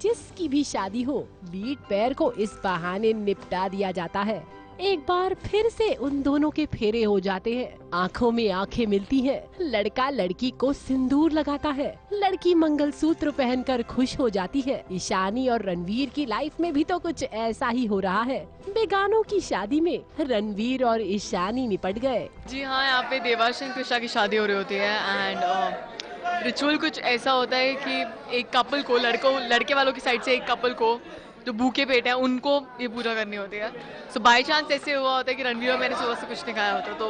जिसकी भी शादी हो, लीड पेयर को इस बहाने निपटा दिया जाता है। एक बार फिर से उन दोनों के फेरे हो जाते हैं, आंखों में आंखें मिलती हैं, लड़का लड़की को सिंदूर लगाता है, लड़की मंगलसूत्र पहनकर खुश हो जाती है। ईशानी और रणवीर की लाइफ में भी तो कुछ ऐसा ही हो रहा है। बेगानों की शादी में रणवीर और ईशानी निपट गए। जी हाँ, यहाँ पे देवांश और कृष्णा की शादी हो रही होती है एंड रिचुअल कुछ ऐसा होता है कि एक कपल को लड़के वालों की साइड से एक कपल को जो भूखे पेट है उनको ये पूजा करनी होती है। सो बाय चांस ऐसे हुआ होता है कि रणवीर और मैंने सुबह से कुछ नहीं खाया होता, तो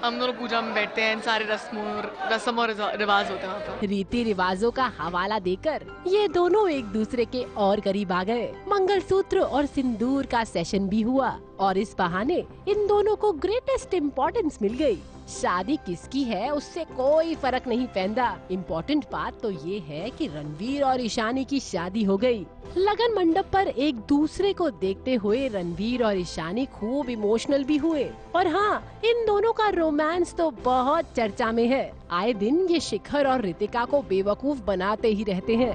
हम दोनों पूजा में बैठते हैं। सारे रस्म और रिवाज होते हैं वहाँ पर। रीति रिवाजों का हवाला देकर ये दोनों एक दूसरे के और करीब आ गए। मंगलसूत्र और सिंदूर का सेशन भी हुआ और इस बहाने इन दोनों को ग्रेटेस्ट इम्पोर्टेंस मिल गई। शादी किसकी है उससे कोई फर्क नहीं पैंदा। इम्पोर्टेंट बात तो ये है कि रणवीर और ईशानी की शादी हो गई। लगन मंडप पर एक दूसरे को देखते हुए रणवीर और ईशानी खूब इमोशनल भी हुए। और हाँ, इन दोनों का रोमांस तो बहुत चर्चा में है। आए दिन ये शिखर और रितिका को बेवकूफ बनाते ही रहते हैं।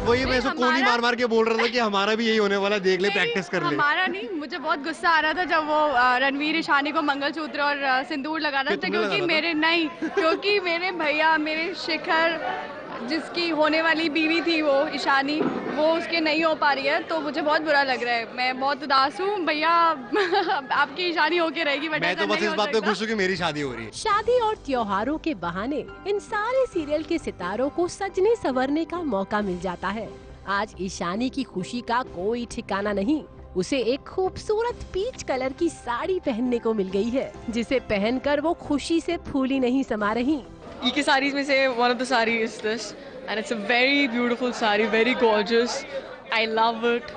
वही मैं इसको कोनी मार मार के बोल रहा था कि हमारा भी यही होने वाला, देख ले, प्रैक्टिस कर ले। हमारा नहीं, मुझे बहुत गुस्सा आ रहा था जब वो रणवीर ईशानी को मंगलसूत्र और सिंदूर लगा रहा था, क्योंकि मेरे भैया, मेरे शिखर, जिसकी होने वाली बीवी थी वो ईशानी, वो उसके नहीं हो पा रही है, तो मुझे बहुत बुरा लग रहा है। मैं बहुत उदास हूँ भैया। आपकी ईशानी होके रहेगी, बट मैं तो बस इस बात पे खुश हूँ कि मेरी शादी हो रही है। शादी और त्योहारों के बहाने इन सारे सीरियल के सितारों को सजने संवरने का मौका मिल जाता है। आज ईशानी की खुशी का कोई ठिकाना नहीं। उसे एक खूबसूरत पीच कलर की साड़ी पहनने को मिल गई है, जिसे पहनकर वो खुशी से फूली नहीं समा रही। EK sarees में से one of the saree is this and it's a very beautiful saree, very gorgeous. I love it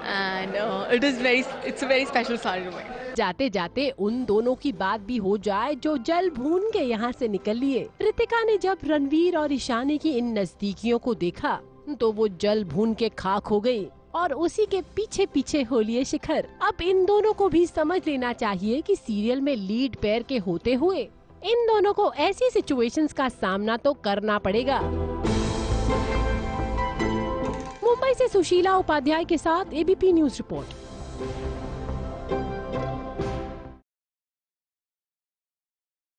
and it's a very special saree to me. जाते जाते उन दोनों की बात भी हो जाए जो जल भून के यहाँ से निकल लिए। रितिका ने जब रणवीर और ईशानी की इन नजदीकियों को देखा तो वो जल भून के खाक हो गई और उसी के पीछे पीछे हो लिए शिखर। अब इन दोनों को भी समझ लेना चाहिए कि सीरियल में लीड पेयर के होते हुए इन दोनों को ऐसी सिचुएशंस का सामना तो करना पड़ेगा। मुंबई से सुशीला उपाध्याय के साथ ABP न्यूज रिपोर्ट।